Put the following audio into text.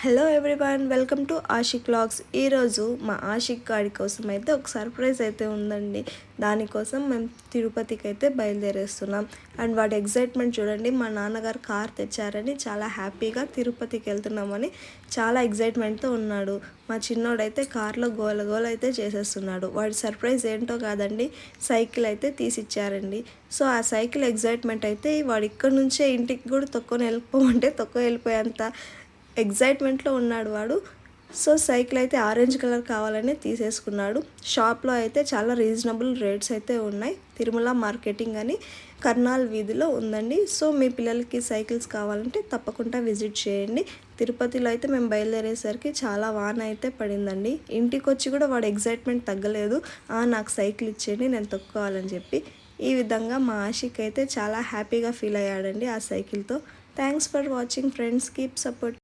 Hello everyone, welcome to Ashiq vlogs. ఈరోజు మా ఆషిక్ గాడి కోసం అయితే ఒక సర్ప్రైజ్ అయితే ఉందండి. దానికోసం మేము తిరుపతికి అయితే బయలుదేరేస్తున్నాం. అండ్ వాడి ఎగ్జైట్మెంట్ చూడండి. మా నాన్నగారు కార్ తెచ్చారని చాలా హ్యాపీగా తిరుపతికి వెళ్తున్నామని చాలా ఎగ్జైట్మెంట్తో ఉన్నాడు. మా చిన్నోడైతే కార్లో గోల గోల అయితే చేసేస్తున్నాడు. వాడి సర్ప్రైజ్ ఏంటో కాదండి, సైకిల్ అయితే తీసిచ్చారండి. సో ఆ సైకిల్ ఎగ్జైట్మెంట్ అయితే వాడు ఇక్కడ నుంచే ఇంటికి కూడా తొక్కొని వెళ్ళిపోమంటే వెళ్ళిపోయేంత ఎగ్జైట్మెంట్లో ఉన్నాడు వాడు. సో సైకిల్ అయితే ఆరెంజ్ కలర్ కావాలని తీసేసుకున్నాడు. షాప్లో అయితే చాలా రీజనబుల్ రేట్స్ అయితే ఉన్నాయి. తిరుమల మార్కెటింగ్ అని కర్నాల్ వీధిలో ఉందండి. సో మీ పిల్లలకి సైకిల్స్ కావాలంటే తప్పకుండా విజిట్ చేయండి. తిరుపతిలో అయితే మేము బయలుదేరేసరికి చాలా వాన అయితే పడిందండి. ఇంటికి వచ్చి కూడా వాడు ఎగ్జైట్మెంట్ తగ్గలేదు. నాకు సైకిల్ ఇచ్చేయండి, నేను తొక్కోవాలని చెప్పి. ఈ విధంగా మా ఆషిక్ అయితే చాలా హ్యాపీగా ఫీల్ అయ్యాడండి ఆ సైకిల్తో. Thanks for watching friends, keep support.